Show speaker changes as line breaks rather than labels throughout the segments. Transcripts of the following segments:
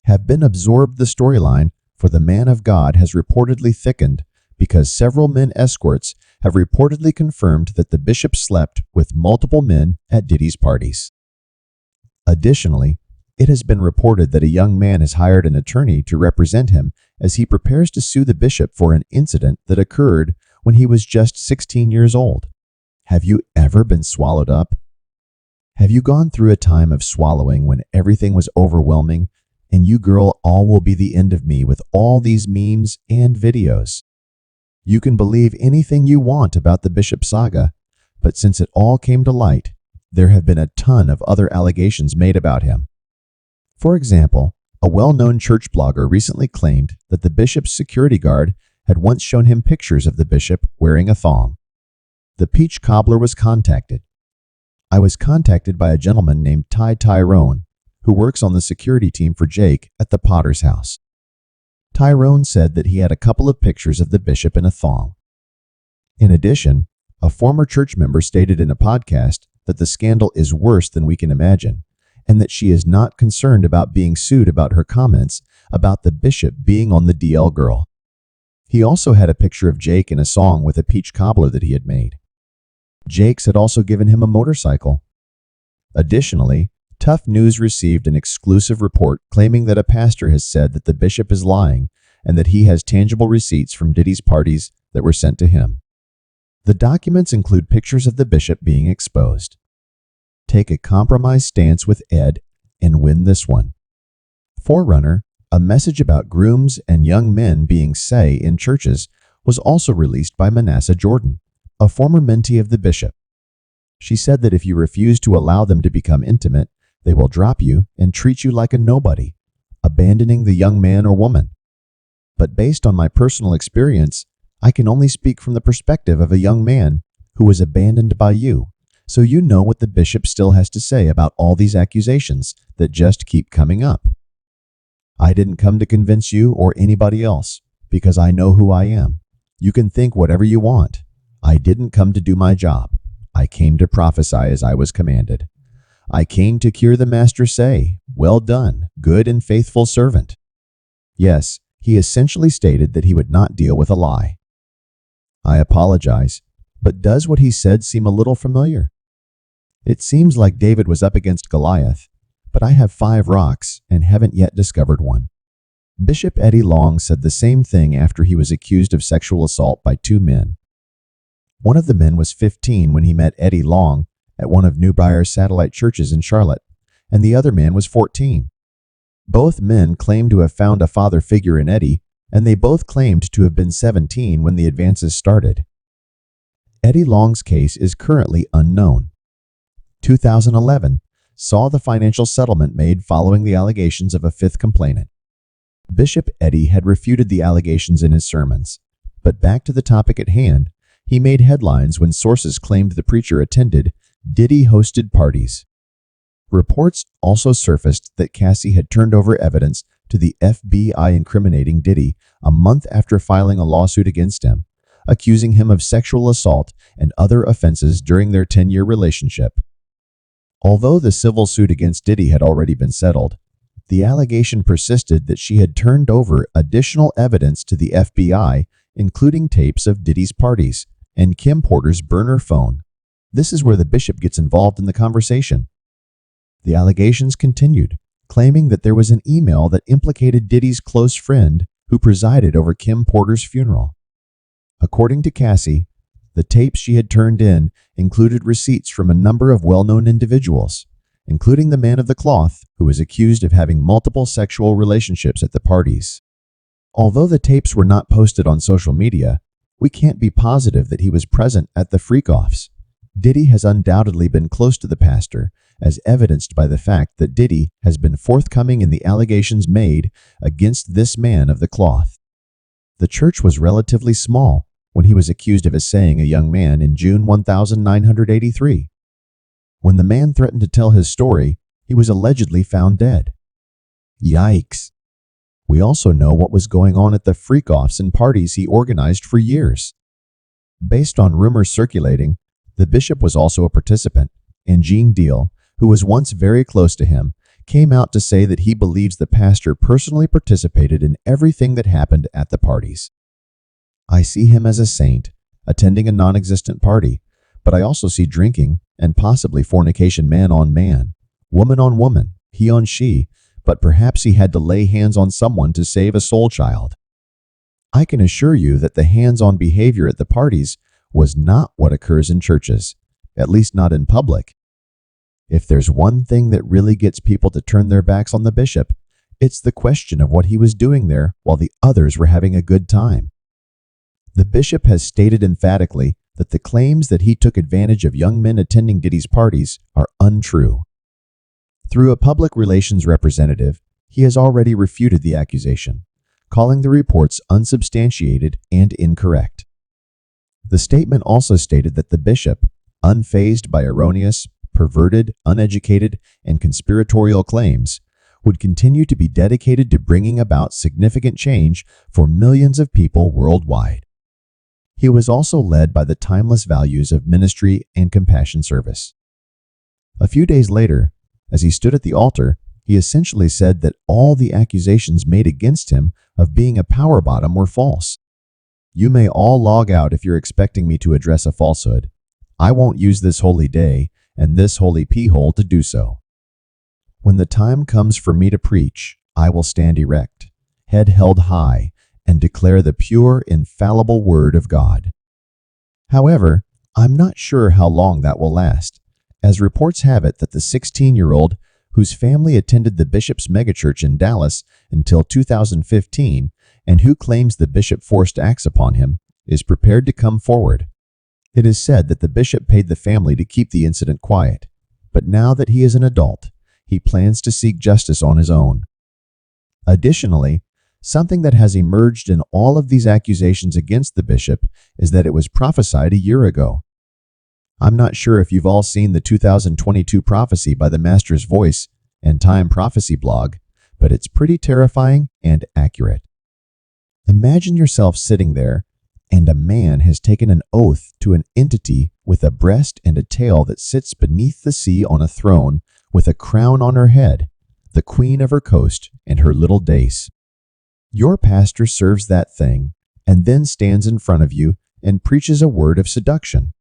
have been absorbed the storyline for the man of God has reportedly thickened because several men escorts have reportedly confirmed that the bishop slept with multiple men at Diddy's parties. Additionally, it has been reported that a young man has hired an attorney to represent him as he prepares to sue the bishop for an incident that occurred when he was just 16 years old. Have you ever been swallowed up? Have you gone through a time of swallowing when everything was overwhelming and you girl all will be the end of me with all these memes and videos? You can believe anything you want about the bishop saga, but since it all came to light, there have been a ton of other allegations made about him. For example, a well-known church blogger recently claimed that the bishop's security guard had once shown him pictures of the bishop wearing a thong. The peach cobbler was contacted. I was contacted by a gentleman named Tyrone, who works on the security team for Jake at the Potter's house. Tyrone said that he had a couple of pictures of the bishop in a thong. In addition, a former church member stated in a podcast that the scandal is worse than we can imagine, and that she is not concerned about being sued about her comments about the bishop being on the DL girl. He also had a picture of Jake in a song with a peach cobbler that he had made. Jake's had also given him a motorcycle. Additionally, Tough News received an exclusive report claiming that a pastor has said that the bishop is lying and that he has tangible receipts from Diddy's parties that were sent to him. The documents include pictures of the bishop being exposed. Take a compromise stance with Ed and win this one. Forerunner, a message about grooms and young men being say in churches, was also released by Manasseh Jordan, a former mentee of the bishop. She said that if you refuse to allow them to become intimate, they will drop you and treat you like a nobody, abandoning the young man or woman. But based on my personal experience, I can only speak from the perspective of a young man who was abandoned by you, so you know what the bishop still has to say about all these accusations that just keep coming up. I didn't come to convince you or anybody else, because I know who I am. You can think whatever you want. I didn't come to do my job. I came to prophesy as I was commanded. I came to hear the master say, "Well done, good and faithful servant." Yes, he essentially stated that he would not deal with a lie. I apologize, but does what he said seem a little familiar? It seems like David was up against Goliath, but I have 5 rocks and haven't yet discovered one. Bishop Eddie Long said the same thing after he was accused of sexual assault by 2 men. One of the men was 15 when he met Eddie Long at one of Newbrier's satellite churches in Charlotte, and the other man was 14. Both men claimed to have found a father figure in Eddie, and they both claimed to have been 17 when the advances started. Eddie Long's case is currently unknown. 2011 saw the financial settlement made following the allegations of a 5th complainant. Bishop Eddie had refuted the allegations in his sermons, but back to the topic at hand, he made headlines when sources claimed the preacher attended Diddy-hosted parties. Reports also surfaced that Cassie had turned over evidence to the FBI incriminating Diddy a month after filing a lawsuit against him, accusing him of sexual assault and other offenses during their 10-year relationship. Although the civil suit against Diddy had already been settled, the allegation persisted that she had turned over additional evidence to the FBI, including tapes of Diddy's parties and Kim Porter's burner phone. This is where the bishop gets involved in the conversation. The allegations continued, claiming that there was an email that implicated Diddy's close friend who presided over Kim Porter's funeral. According to Cassie, the tapes she had turned in included receipts from a number of well-known individuals, including the man of the cloth who was accused of having multiple sexual relationships at the parties. Although the tapes were not posted on social media, we can't be positive that he was present at the freak-offs. Diddy has undoubtedly been close to the pastor, as evidenced by the fact that Diddy has been forthcoming in the allegations made against this man of the cloth. The church was relatively small when he was accused of assaying a young man in June 1983. When the man threatened to tell his story, he was allegedly found dead. Yikes. We also know what was going on at the freak-offs and parties he organized for years. Based on rumors circulating, the bishop was also a participant, and Gene Deal, who was once very close to him, came out to say that he believes the pastor personally participated in everything that happened at the parties. I see him as a saint, attending a non-existent party, but I also see drinking and possibly fornication, man on man, woman on woman, he on she, but perhaps he had to lay hands on someone to save a soul child. I can assure you that the hands-on behavior at the parties was not what occurs in churches, at least not in public. If there's one thing that really gets people to turn their backs on the bishop, it's the question of what he was doing there while the others were having a good time. The bishop has stated emphatically that the claims that he took advantage of young men attending Diddy's parties are untrue. Through a public relations representative, he has already refuted the accusation, calling the reports unsubstantiated and incorrect. The statement also stated that the bishop, unfazed by erroneous, perverted, uneducated, and conspiratorial claims, would continue to be dedicated to bringing about significant change for millions of people worldwide. He was also led by the timeless values of ministry and compassion service. A few days later, as he stood at the altar, he essentially said that all the accusations made against him of being a power bottom were false. You may all log out if you're expecting me to address a falsehood. I won't use this holy day and this holy pee-hole to do so. When the time comes for me to preach, I will stand erect, head held high, and declare the pure, infallible word of God. However, I'm not sure how long that will last, as reports have it that the 16-year-old whose family attended the bishop's megachurch in Dallas until 2015 and who claims the bishop forced acts upon him is prepared to come forward. It is said that the bishop paid the family to keep the incident quiet, but now that he is an adult, he plans to seek justice on his own. Additionally, something that has emerged in all of these accusations against the bishop is that it was prophesied a year ago. I'm not sure if you've all seen the 2022 prophecy by the Master's Voice and Time Prophecy blog, but it's pretty terrifying and accurate. Imagine yourself sitting there, and a man has taken an oath to an entity with a breast and a tail that sits beneath the sea on a throne with a crown on her head, the queen of her coast and her little dace. Your pastor serves that thing and then stands in front of you and preaches a word of seduction.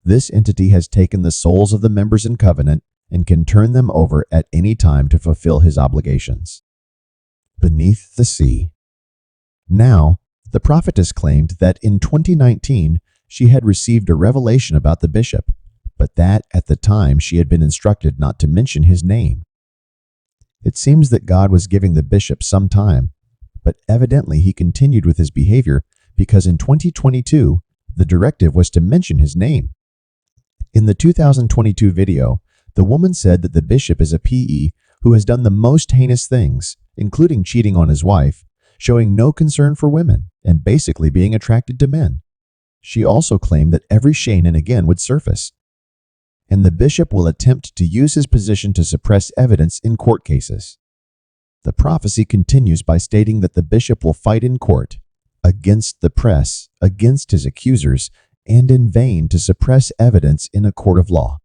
This entity has taken the souls of the members in covenant and can turn them over at any time to fulfill his obligations. Beneath the sea. Now, the prophetess claimed that in 2019 she had received a revelation about the bishop, but that at the time she had been instructed not to mention his name. It seems that God was giving the bishop some time, but evidently he continued with his behavior because in 2022 the directive was to mention his name. In the 2022 video, the woman said that the bishop is a PE who has done the most heinous things, including cheating on his wife, showing no concern for women, and basically being attracted to men. She also claimed that every Shannon again would surface, and the bishop will attempt to use his position to suppress evidence in court cases. The prophecy continues by stating that the bishop will fight in court, against the press, against his accusers, and in vain to suppress evidence in a court of law.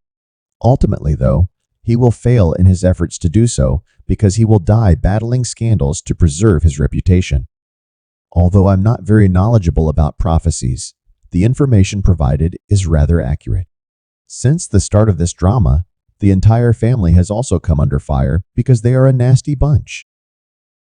Ultimately, though, he will fail in his efforts to do so because he will die battling scandals to preserve his reputation. Although I'm not very knowledgeable about prophecies, the information provided is rather accurate. Since the start of this drama, the entire family has also come under fire because they are a nasty bunch.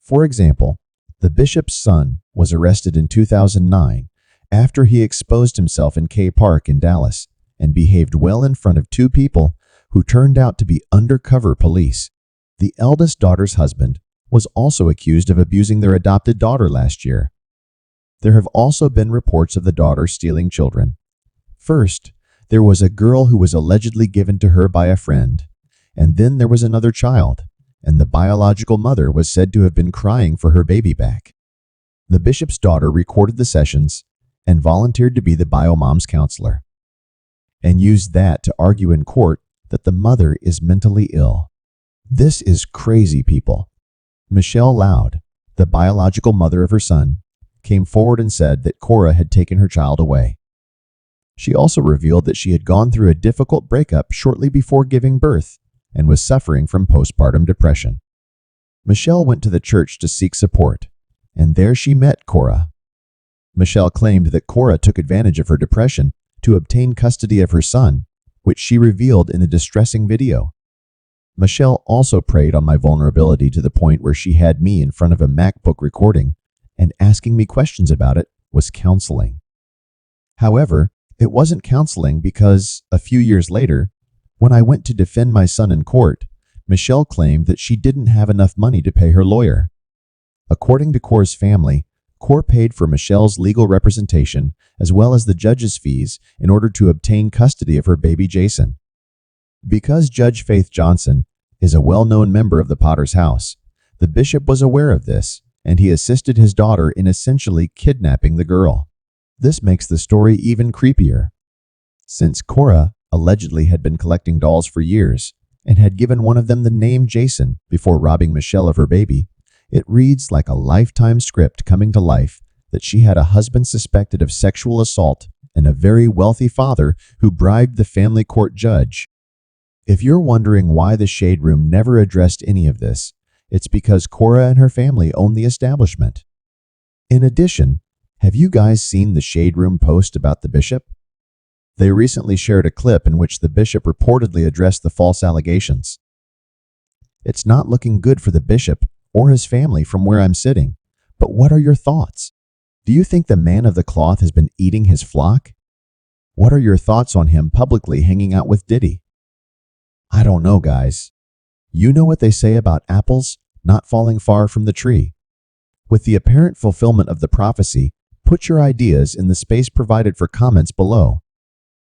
For example, the bishop's son was arrested in 2009 after he exposed himself in K Park in Dallas and behaved well in front of two people who turned out to be undercover police. The eldest daughter's husband was also accused of abusing their adopted daughter last year. There have also been reports of the daughter stealing children. First, there was a girl who was allegedly given to her by a friend, and then there was another child, and the biological mother was said to have been crying for her baby back. The bishop's daughter recorded the sessions and volunteered to be the bio-mom's counselor, and used that to argue in court that the mother is mentally ill. This is crazy, people. Michelle Loud, the biological mother of her son, came forward and said that Cora had taken her child away. She also revealed that she had gone through a difficult breakup shortly before giving birth and was suffering from postpartum depression. Michelle went to the church to seek support, and there she met Cora. Michelle claimed that Cora took advantage of her depression to obtain custody of her son, which she revealed in the distressing video. Michelle also preyed on my vulnerability to the point where she had me in front of a MacBook recording, and asking me questions about it was counseling. However, it wasn't counseling because, a few years later, when I went to defend my son in court, Michelle claimed that she didn't have enough money to pay her lawyer. According to Cora's family, Cora paid for Michelle's legal representation as well as the judge's fees in order to obtain custody of her baby Jason. Because Judge Faith Johnson is a well-known member of the Potter's house, the bishop was aware of this, and he assisted his daughter in essentially kidnapping the girl. This makes the story even creepier. Since Cora allegedly had been collecting dolls for years and had given one of them the name Jason before robbing Michelle of her baby, it reads like a lifetime script coming to life that she had a husband suspected of sexual assault and a very wealthy father who bribed the family court judge. If you're wondering why the Shade Room never addressed any of this, it's because Cora and her family own the establishment. In addition, have you guys seen the Shade Room post about the bishop? They recently shared a clip in which the bishop reportedly addressed the false allegations. It's not looking good for the bishop or his family from where I'm sitting, but what are your thoughts? Do you think the man of the cloth has been eating his flock? What are your thoughts on him publicly hanging out with Diddy? I don't know, guys. You know what they say about apples not falling far from the tree. With the apparent fulfillment of the prophecy, put your ideas in the space provided for comments below.